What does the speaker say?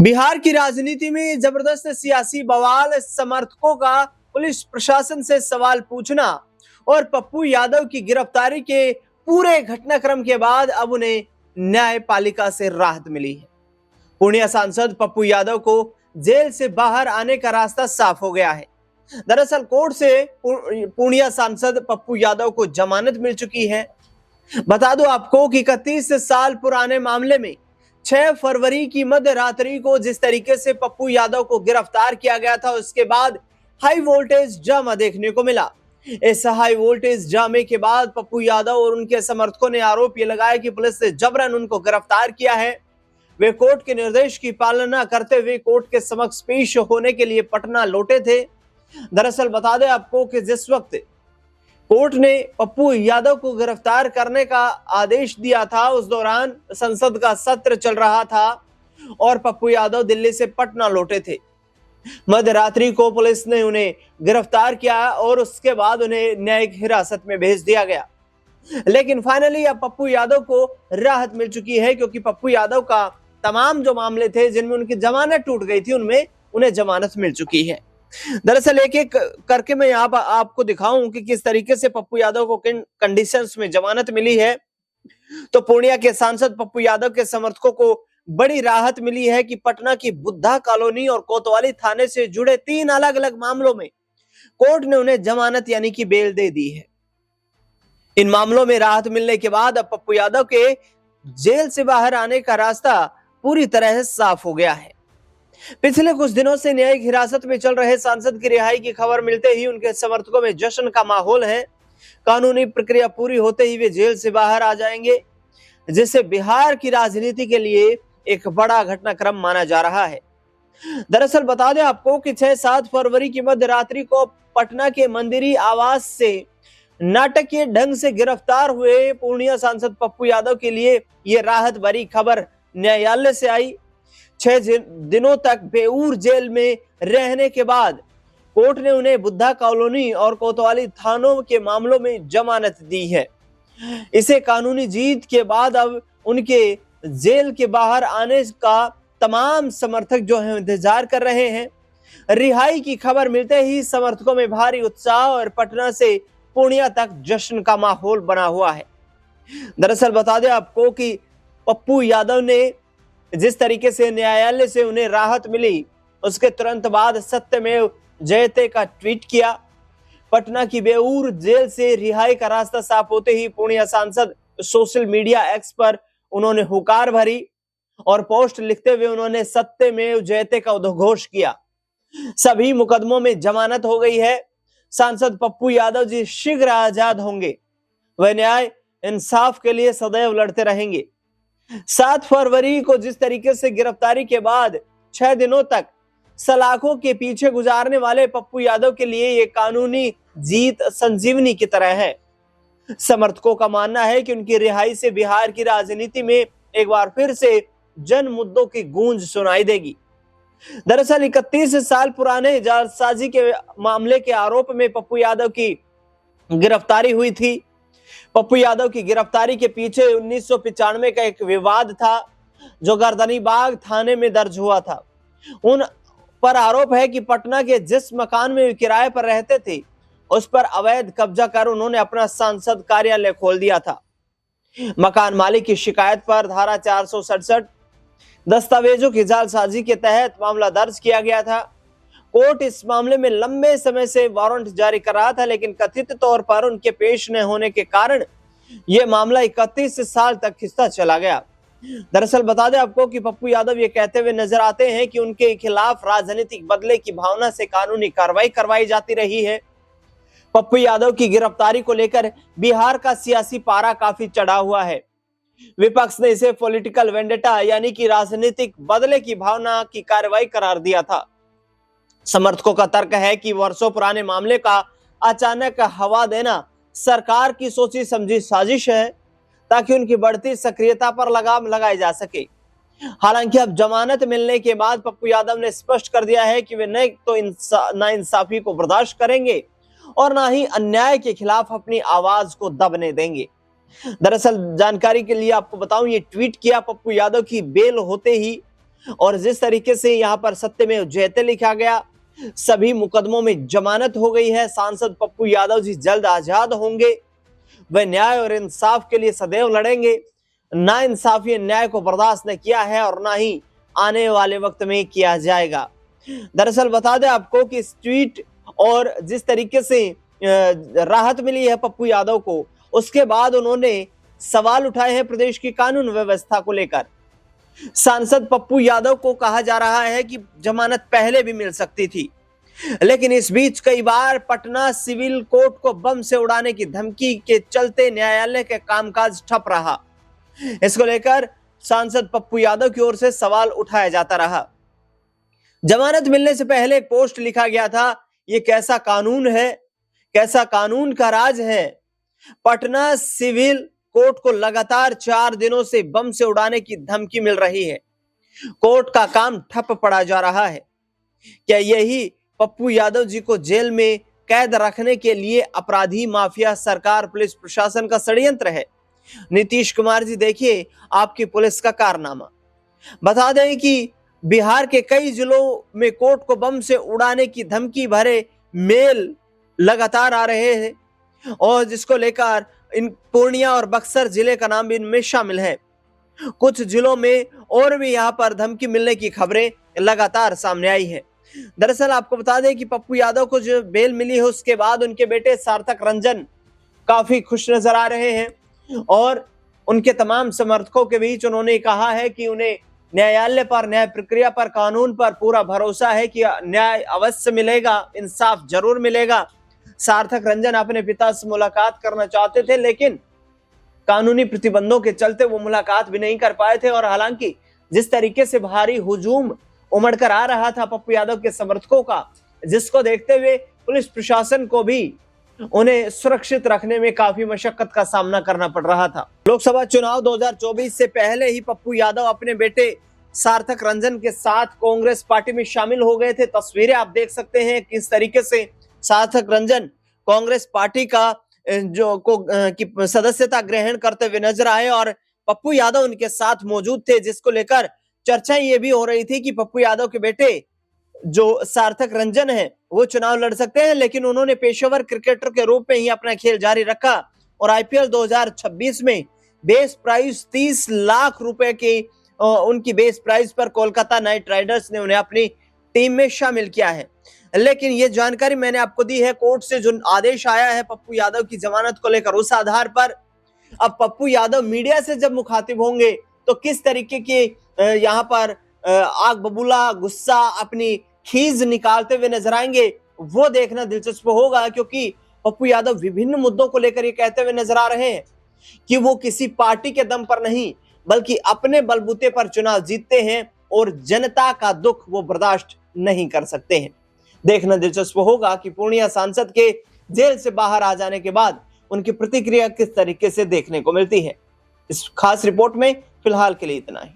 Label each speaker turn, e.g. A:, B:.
A: बिहार की राजनीति में जबरदस्त सियासी बवाल, समर्थकों का पुलिस प्रशासन से सवाल पूछना और पप्पू यादव की गिरफ्तारी के पूरे घटनाक्रम के बाद अब उन्हें न्यायपालिका से राहत मिली है। पूर्णिया सांसद पप्पू यादव को जेल से बाहर आने का रास्ता साफ हो गया है। दरअसल कोर्ट से पूर्णिया सांसद पप्पू यादव को जमानत मिल चुकी है। बता दो आपको कि 31 साल पुराने मामले में 6 फरवरी की मध्य रात्रि को जिस तरीके से पप्पू यादव को गिरफ्तार किया गया था, उसके बाद हाई वोल्टेज ड्रामा देखने को मिला। इस हाई वोल्टेज ड्रामे के बाद पप्पू यादव और उनके समर्थकों ने आरोप ये लगाया कि पुलिस ने जबरन उनको गिरफ्तार किया है। वे कोर्ट के निर्देश की पालना करते हुए कोर्ट के समक्ष पेश होने के लिए पटना लौटे थे। दरअसल बता दें आपको कि जिस वक्त कोर्ट ने पप्पू यादव को गिरफ्तार करने का आदेश दिया था, उस दौरान संसद का सत्र चल रहा था और पप्पू यादव दिल्ली से पटना लौटे थे। मध्य रात्रि को पुलिस ने उन्हें गिरफ्तार किया और उसके बाद उन्हें न्यायिक हिरासत में भेज दिया गया। लेकिन फाइनली अब पप्पू यादव को राहत मिल चुकी है, क्योंकि पप्पू यादव का तमाम जो मामले थे जिनमें उनकी जमानत टूट गई थी, उनमें उन्हें जमानत मिल चुकी है। दरअसल एक एक करके मैं यहाँ पर आपको दिखाऊं कि किस तरीके से पप्पू यादव को किन कंडीशंस में जमानत मिली है। तो पूर्णिया के सांसद पप्पू यादव के समर्थकों को बड़ी राहत मिली है कि पटना की बुद्धा कॉलोनी और कोतवाली थाने से जुड़े 3 अलग अलग मामलों में कोर्ट ने उन्हें जमानत यानी कि बेल दे दी है। इन मामलों में राहत मिलने के बाद अब पप्पू यादव के जेल से बाहर आने का रास्ता पूरी तरह से साफ हो गया है। पिछले कुछ दिनों से न्यायिक हिरासत में चल रहे सांसद की रिहाई की खबर मिलते ही उनके समर्थकों में जश्न का माहौल है। कानूनी प्रक्रिया पूरी होते ही वे जेल से बाहर आ जाएंगे, जिससे बिहार की राजनीति के लिए एक बड़ा घटनाक्रम माना जा रहा है। दरअसल बता दें आपको कि 6-7 फरवरी की मध्य रात्रि को पटना के मंदिरी आवास से नाटकीय ढंग से गिरफ्तार हुए पूर्णिया सांसद पप्पू यादव के लिए यह राहत भरी खबर न्यायालय से आई। 6 दिनों तक बेऊर जेल में रहने के बाद कोर्ट ने उन्हें बुद्धा कॉलोनी और कोतवाली थानों के मामलों में जमानत दी है। इसे कानूनी जीत के बाद अब उनके जेल के बाहर आने का तमाम समर्थक जो है इंतजार कर रहे हैं। रिहाई की खबर मिलते ही समर्थकों में भारी उत्साह और पटना से पूर्णिया तक जश्न का माहौल बना हुआ है। दरअसल बता दें आपको कि पप्पू यादव ने जिस तरीके से न्यायालय से उन्हें राहत मिली, उसके तुरंत बाद सत्यमेव जयते का ट्वीट किया। पटना की बेऊर जेल से रिहाई का रास्ता साफ होते ही पूर्णिया सांसद सोशल मीडिया एक्स पर उन्होंने हुकार भरी और पोस्ट लिखते हुए उन्होंने सत्यमेव जयते का उद्घोष किया। सभी मुकदमों में जमानत हो गई है। सांसद पप्पू यादव जी शीघ्र आजाद होंगे। वह न्याय इंसाफ के लिए सदैव लड़ते रहेंगे। 7 फरवरी को जिस तरीके से गिरफ्तारी के बाद 6 दिनों तक सलाखों के पीछे गुजारने वाले पप्पू यादव के लिए ये कानूनी जीत संजीवनी की तरह है। समर्थकों का मानना है कि उनकी रिहाई से बिहार की राजनीति में एक बार फिर से जन मुद्दों की गूंज सुनाई देगी। दरअसल 31 साल पुराने जालसाजी के मामले के आरोप में पप्पू यादव की गिरफ्तारी हुई थी। पप्पू यादव की गिरफ्तारी के पीछे 1995 का एक विवाद था जो गर्दनी बाग थाने में दर्ज हुआ था। उन पर आरोप है कि पटना के जिस मकान में किराए पर रहते थे, उस पर अवैध कब्जा कर उन्होंने अपना सांसद कार्यालय खोल दिया था। मकान मालिक की शिकायत पर धारा 467 दस्तावेजों की जालसाजी के तहत मामला दर्ज किया गया था। कोर्ट इस मामले में लंबे समय से वारंट जारी कर रहा था, लेकिन कथित तौर पर उनके पेश न होने के कारण यह मामला 31 साल तक खिंचता चला गया। दरअसल बता दें आपको कि पप्पू यादव ये कहते हुए नजर आते हैं कि उनके खिलाफ राजनीतिक बदले की भावना से कानूनी कार्रवाई करवाई जाती रही है। पप्पू यादव की गिरफ्तारी को लेकर बिहार का सियासी पारा काफी चढ़ा हुआ है। विपक्ष ने इसे पॉलिटिकल वेंडेटा यानी कि राजनीतिक बदले की भावना की कार्रवाई करार दिया था। समर्थकों का तर्क है कि वर्षों पुराने मामले का अचानक हवा देना सरकार की सोची समझी साजिश है, ताकि उनकी बढ़ती सक्रियता पर लगाम लगाई जा सके। हालांकि अब जमानत मिलने के बाद पप्पू यादव ने स्पष्ट कर दिया है कि वे न तो नाइंसाफी को बर्दाश्त करेंगे और ना ही अन्याय के खिलाफ अपनी आवाज को दबने देंगे। दरअसल जानकारी के लिए आपको बताऊं, ये ट्वीट किया पप्पू यादव की बेल होते ही और जिस तरीके से यहाँ पर सत्यमेव जयते लिखा गया, सभी मुकदमों में जमानत हो गई है। सांसद पप्पू यादव जी जल्द आजाद होंगे। वे न्याय और इंसाफ के लिए सदैव लड़ेंगे। ना इंसाफी अन्याय को बर्दाश्त न किया है और ना ही आने वाले वक्त में किया जाएगा। दरअसल बता दें आपको कि इस ट्वीट और जिस तरीके से राहत मिली है पप्पू यादव को, उसके बाद उन्होंने सवाल उठाए हैं प्रदेश की कानून व्यवस्था को लेकर। सांसद पप्पू यादव को कहा जा रहा है कि जमानत पहले भी मिल सकती थी, लेकिन इस बीच कई बार पटना सिविल कोर्ट को बम से उड़ाने की धमकी के चलते न्यायालय के कामकाज ठप रहा। इसको लेकर सांसद पप्पू यादव की ओर से सवाल उठाया जाता रहा। जमानत मिलने से पहले एक पोस्ट लिखा गया था, ये कैसा कानून है, कैसा कानून का राज है। पटना सिविल कोर्ट को लगातार 4 दिनों से बम से उड़ाने की धमकी मिल रही है। कोर्ट का काम ठप पड़ा जा रहा है। क्या यही पप्पू यादव जी को जेल में कैद रखने के लिए अपराधी माफिया सरकार पुलिस प्रशासन का षड्यंत्र है? नीतीश कुमार जी देखिए आपकी पुलिस का कारनामा। बता दें कि बिहार के कई जिलों में कोर्ट को बम से उड़ाने की धमकी भरे मेल लगातार आ रहे हैं और जिसको लेकर इन पूर्णिया और बक्सर जिले का नाम भी इनमें शामिल है। कुछ जिलों में और भी यहां पर धमकी मिलने की खबरें लगातार सामने आई है। दरअसल आपको बता दें कि पप्पू यादव को जो बेल मिली है उसके बाद उनके बेटे सार्थक रंजन काफी खुश नजर आ रहे हैं और उनके तमाम समर्थकों के बीच उन्होंने कहा है कि उन्हें न्यायालय पर, न्याय प्रक्रिया पर, कानून पर पूरा भरोसा है कि न्याय अवश्य मिलेगा, इंसाफ जरूर मिलेगा। सार्थक रंजन अपने पिता से मुलाकात करना चाहते थे, लेकिन कानूनी प्रतिबंधों के चलते वो मुलाकात भी नहीं कर पाए थे। और हालांकि जिस तरीके से भारी हुजूम उमड़कर आ रहा था पप्पू यादव के समर्थकों का, जिसको देखते हुए पुलिस प्रशासन को भी उन्हें सुरक्षित रखने में काफी मशक्कत का सामना करना पड़ रहा था। लोकसभा चुनाव 2024 से पहले ही पप्पू यादव अपने बेटे सार्थक रंजन के साथ कांग्रेस पार्टी में शामिल हो गए थे। तस्वीरें आप देख सकते हैं किस तरीके से सार्थक रंजन कांग्रेस पार्टी का की सदस्यता ग्रहण करते हुए नजर आए और पप्पू यादव उनके साथ मौजूद थे, जिसको लेकर चर्चा ये भी हो रही थी कि पप्पू यादव के बेटे जो सार्थक रंजन है वो चुनाव लड़ सकते हैं, लेकिन उन्होंने पेशेवर क्रिकेटर के रूप में ही अपना खेल जारी रखा और आईपीएल 2026 में बेस प्राइस 30 लाख रुपए के उनकी बेस प्राइस पर कोलकाता नाइट राइडर्स ने उन्हें अपनी टीम में शामिल किया है। लेकिन ये जानकारी मैंने आपको दी है कोर्ट से जो आदेश आया है पप्पू यादव की जमानत को लेकर, उस आधार पर अब पप्पू यादव मीडिया से जब मुखातिब होंगे तो किस तरीके के यहाँ पर आग बबूला गुस्सा अपनी खीज निकालते हुए नजर आएंगे वो देखना दिलचस्प होगा, क्योंकि पप्पू यादव विभिन्न मुद्दों को लेकर ये कहते हुए नजर आ रहे हैं कि वो किसी पार्टी के दम पर नहीं बल्कि अपने बलबूते पर चुनाव जीतते हैं और जनता का दुख वो बर्दाश्त नहीं कर सकते हैं। देखना दिलचस्प होगा कि पूर्णिया सांसद के जेल से बाहर आ जाने के बाद उनकी प्रतिक्रिया किस तरीके से देखने को मिलती है। इस खास रिपोर्ट में फिलहाल के लिए इतना ही।